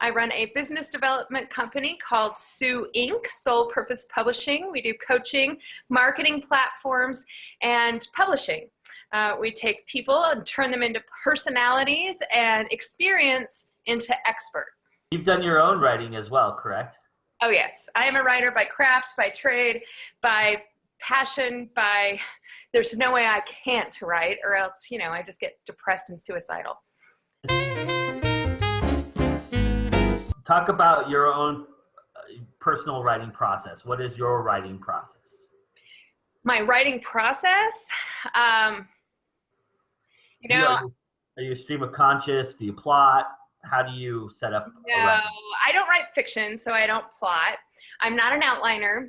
I run a business development company called Sioux Ink, Sole Purpose Publishing. We do coaching, marketing platforms, and publishing. We take people and turn them into personalities and experience into expert. You've done your own writing as well, correct? Oh yes, I am a writer by craft, by trade, by passion, there's no way I can't write, or else, I just get depressed and suicidal. Talk about your own personal writing process. What is your writing process? My writing process, are you a stream of conscious? Do you plot? How do you set up? No, I don't write fiction, so I don't plot. I'm not an outliner.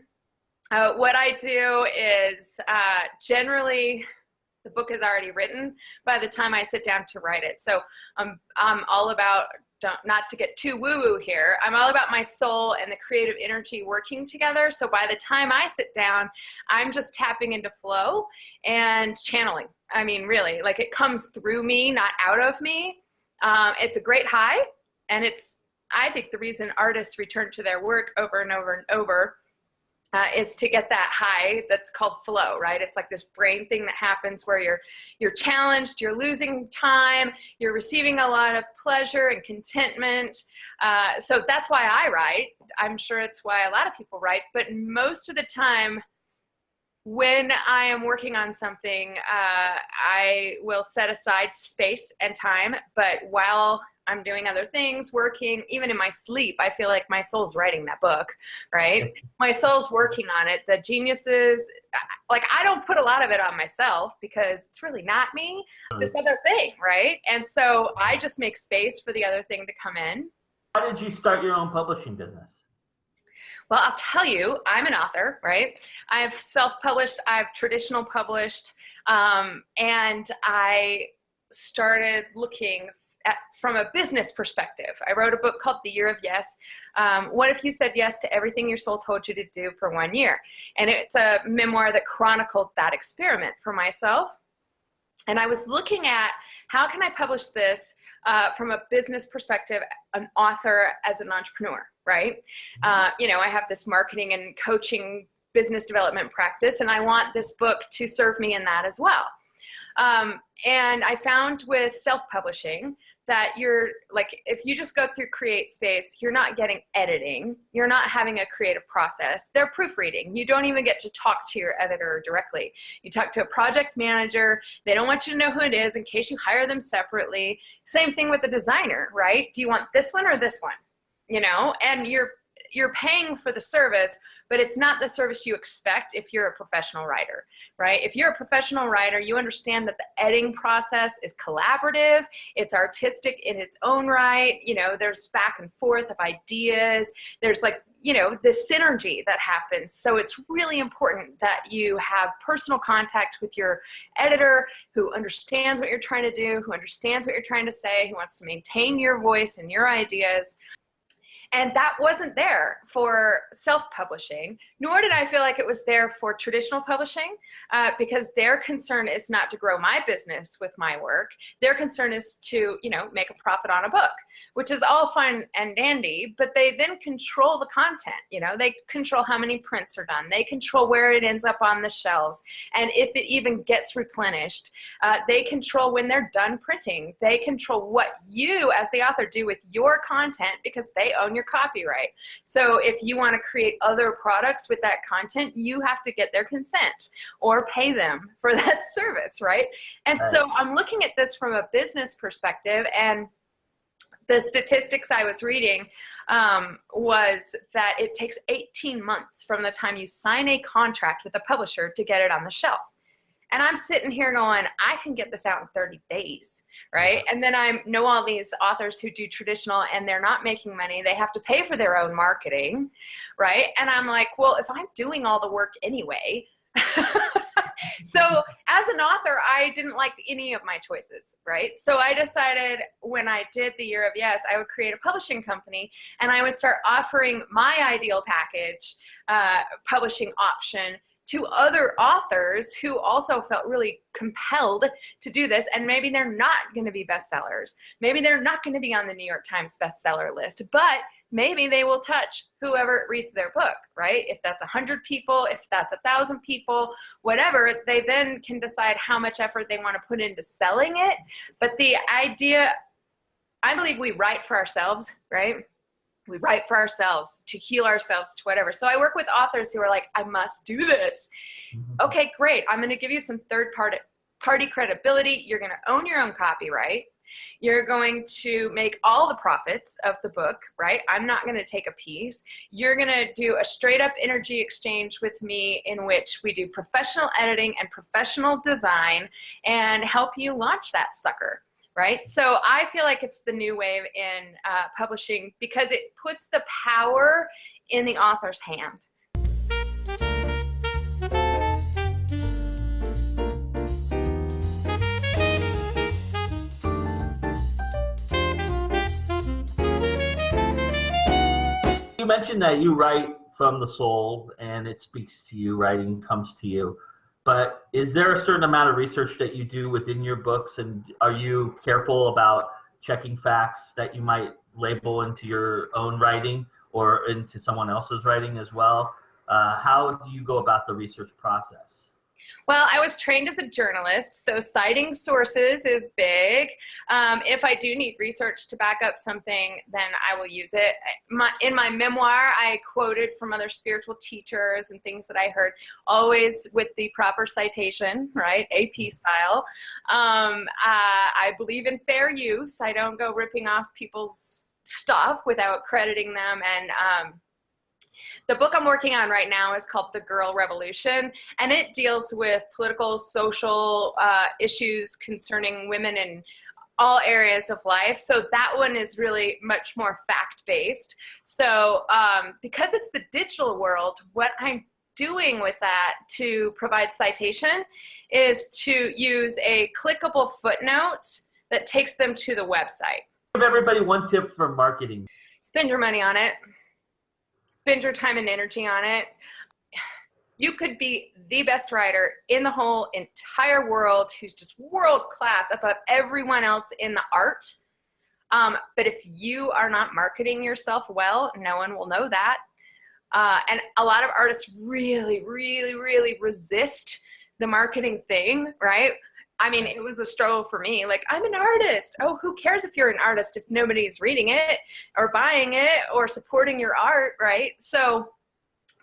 What I do is generally the book is already written by the time I sit down to write it. So I'm all about, not to get too woo-woo here, I'm all about my soul and the creative energy working together. So by the time I sit down, I'm just tapping into flow and channeling. I mean, really, like it comes through me, not out of me. It's a great high, and I think the reason artists return to their work over and over and over is to get that high that's called flow, right? It's like this brain thing that happens where you're challenged, you're losing time, you're receiving a lot of pleasure and contentment. So that's why I write. I'm sure it's why a lot of people write, but most of the time when I am working on something, I will set aside space and time, but while I'm doing other things, working, even in my sleep, I feel like my soul's writing that book, right? My soul's working on it. The geniuses, like I don't put a lot of it on myself because it's really not me, it's this other thing, right? And so I just make space for the other thing to come in. How did you start your own publishing business? Well, I'll tell you, I'm an author, right? I've self-published, I've traditional published, and I started looking from a business perspective. I wrote a book called The Year of Yes. What if you said yes to everything your soul told you to do for 1 year? And it's a memoir that chronicled that experiment for myself. And I was looking at how can I publish this from a business perspective, an author as an entrepreneur, right? I have this marketing and coaching business development practice, and I want this book to serve me in that as well. And I found with self-publishing that if you just go through CreateSpace, you're not getting editing. You're not having a creative process. They're proofreading. You don't even get to talk to your editor directly. You talk to a project manager. They don't want you to know who it is in case you hire them separately. Same thing with the designer, right? Do you want this one or this one? And you're paying for the service, but it's not the service you expect if you're a professional writer, right? If you're a professional writer, you understand that the editing process is collaborative, it's artistic in its own right, there's back and forth of ideas, there's this synergy that happens. So it's really important that you have personal contact with your editor who understands what you're trying to do, who understands what you're trying to say, who wants to maintain your voice and your ideas. And that wasn't there for self-publishing, nor did I feel like it was there for traditional publishing, because their concern is not to grow my business with my work. Their concern is to, make a profit on a book, which is all fine and dandy, but they then control the content. They control how many prints are done. They control where it ends up on the shelves. And if it even gets replenished, they control when they're done printing. They control what you as the author do with your content because they own your copyright. So if you want to create other products with that content, you have to get their consent or pay them for that service, right? And so I'm looking at this from a business perspective, and the statistics I was reading was that it takes 18 months from the time you sign a contract with a publisher to get it on the shelf. And I'm sitting here going, I can get this out in 30 days, right? And then I know all these authors who do traditional and they're not making money. They have to pay for their own marketing, right? And I'm like, well, if I'm doing all the work anyway. So as an author, I didn't like any of my choices, right? So I decided when I did The Year of Yes, I would create a publishing company and I would start offering my ideal package, publishing option to other authors who also felt really compelled to do this. And maybe they're not going to be bestsellers. Maybe they're not going to be on the New York Times bestseller list, but maybe they will touch whoever reads their book, right? If that's 100 people, if that's 1,000 people, whatever, they then can decide how much effort they want to put into selling it. But the idea, I believe we write for ourselves, right? We write for ourselves, to heal ourselves, to whatever. So I work with authors who are like, I must do this. Okay, great. I'm going to give you some third-party credibility. You're going to own your own copyright. You're going to make all the profits of the book, right? I'm not going to take a piece. You're going to do a straight-up energy exchange with me in which we do professional editing and professional design and help you launch that sucker. Right? So I feel like it's the new wave in publishing because it puts the power in the author's hand. You mentioned that you write from the soul and it speaks to you, writing comes to you. But is there a certain amount of research that you do within your books, and are you careful about checking facts that you might label into your own writing or into someone else's writing as well? How do you go about the research process? Well, I was trained as a journalist, so citing sources is big. If I do need research to back up something, then I will use it. In my memoir, I quoted from other spiritual teachers and things that I heard, always with the proper citation, right, AP style. I believe in fair use. I don't go ripping off people's stuff without crediting them. And the book I'm working on right now is called The Girl Revolution, and it deals with political, social issues concerning women in all areas of life. So that one is really much more fact-based. So because it's the digital world, what I'm doing with that to provide citation is to use a clickable footnote that takes them to the website. Give everybody one tip for marketing. Spend your money on it. Spend your time and energy on it. You could be the best writer in the whole entire world who's just world class above everyone else in the art. But if you are not marketing yourself well, no one will know that. And a lot of artists really, really, really resist the marketing thing, right? I mean, it was a struggle for me. Like, I'm an artist. Oh, who cares if you're an artist if nobody's reading it or buying it or supporting your art, right? So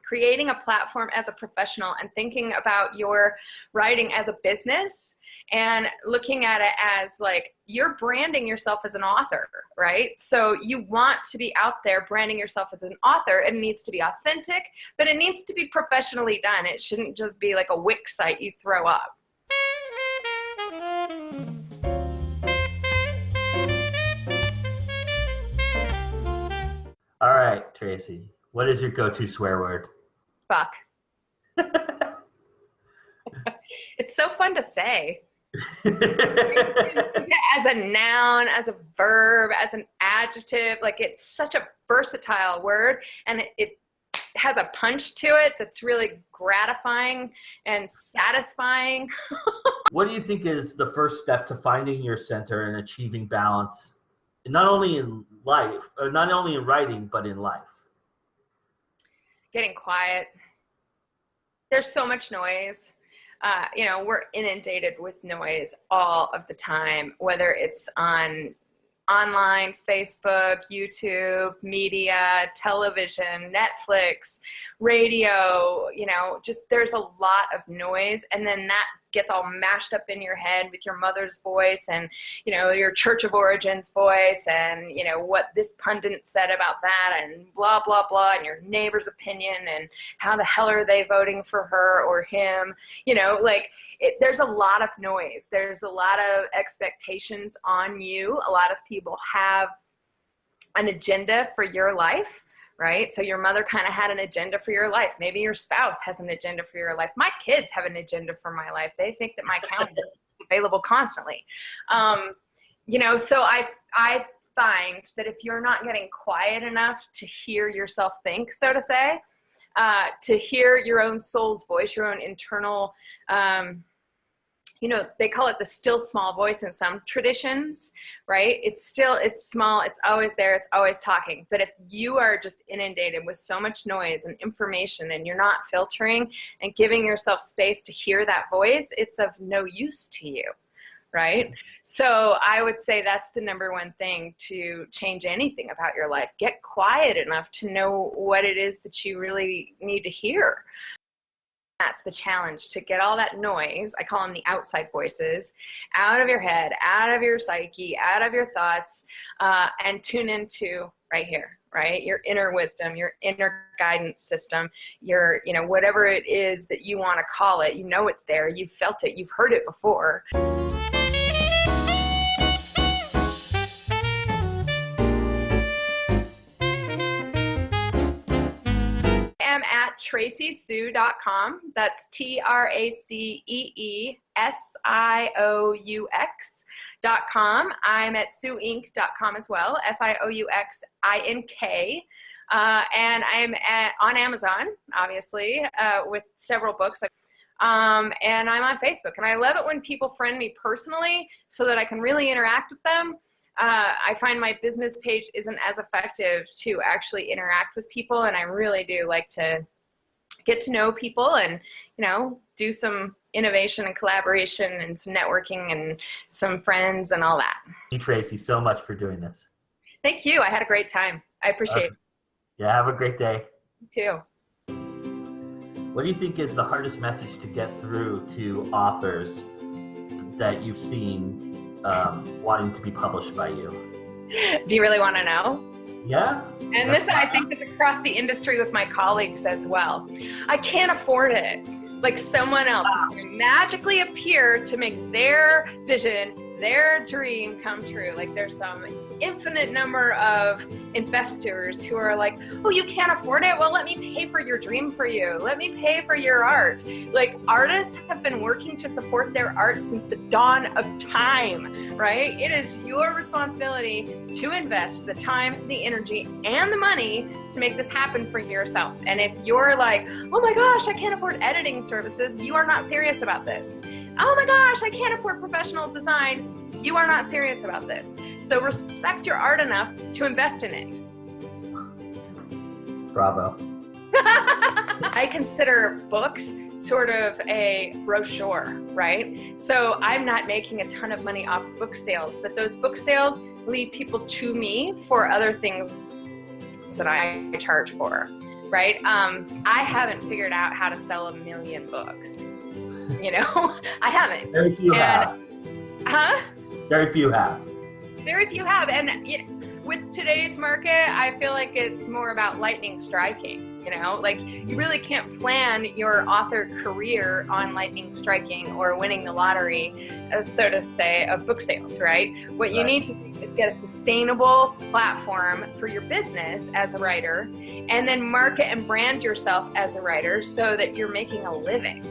creating a platform as a professional and thinking about your writing as a business and looking at it as like you're branding yourself as an author, right? So you want to be out there branding yourself as an author. It needs to be authentic, but it needs to be professionally done. It shouldn't just be like a Wix site you throw up. All right, Tracee, what is your go-to swear word? Fuck. It's so fun to say. As a noun, as a verb, as an adjective, like it's such a versatile word, and it has a punch to it that's really gratifying and satisfying. What do you think is the first step to finding your center and achieving balance, not only in life, or not only in writing, but in life? Getting quiet. There's so much noise. You know, we're inundated with noise all of the time, whether it's on online, Facebook, YouTube, media, television, Netflix, radio, you know, just there's a lot of noise. And then that gets all mashed up in your head with your mother's voice and, you know, your Church of Origins voice and, you know, what this pundit said about that and blah, blah, blah, and your neighbor's opinion and how the hell are they voting for her or him, you know, like there's a lot of noise. There's a lot of expectations on you. A lot of people have an agenda for your life. Right? So your mother kind of had an agenda for your life. Maybe your spouse has an agenda for your life. My kids have an agenda for my life. They think that my calendar is available constantly. You know, so I find that if you're not getting quiet enough to hear yourself think, so to say, to hear your own soul's voice, your own internal, they call it the still small voice in some traditions, right? It's small, it's always there, it's always talking. But if you are just inundated with so much noise and information and you're not filtering and giving yourself space to hear that voice, it's of no use to you, right? So I would say that's the number one thing to change anything about your life. Get quiet enough to know what it is that you really need to hear. That's the challenge, to get all that noise, I call them the outside voices, out of your head, out of your psyche, out of your thoughts, and tune into right here, right? Your inner wisdom, your inner guidance system, your, whatever it is that you want to call it, it's there, you've felt it, you've heard it before. At TraceeSioux.com. That's TraceeSioux.com. I'm at SiouxInk.com as well, SiouxInk. And I'm on Amazon, obviously, with several books. And I'm on Facebook. And I love it when people friend me personally so that I can really interact with them. I find my business page isn't as effective to actually interact with people, and I really do like to get to know people and, do some innovation and collaboration and some networking and some friends and all that. Thank you, Tracee, so much for doing this. Thank you. I had a great time. I appreciate it. Yeah, have a great day. You too. What do you think is the hardest message to get through to authors that you've seen wanting to be published by you? Do you really want to know? Yeah. And this, I think, is across the industry with my colleagues as well. I can't afford it. Like someone else is going to magically appear to make their vision, their dream come true. Like there's some infinite number of investors who are like, oh, you can't afford it? Well, let me pay for your dream for you. Let me pay for your art. Like artists have been working to support their art since the dawn of time, right? It is your responsibility to invest the time, the energy, and the money to make this happen for yourself. And if you're like, oh my gosh, I can't afford editing services, you are not serious about this. Oh my gosh, I can't afford professional design, you are not serious about this. So respect your art enough to invest in it. Bravo. I consider books sort of a brochure, right? So I'm not making a ton of money off book sales, but those book sales lead people to me for other things that I charge for, right? I haven't figured out how to sell 1 million books. I haven't. Very few have. Huh? Very few have. Very few have. And with today's market, I feel like it's more about lightning striking. Like you really can't plan your author career on lightning striking or winning the lottery, so to say, of book sales, right? What you need to do is get a sustainable platform for your business as a writer, and then market and brand yourself as a writer so that you're making a living.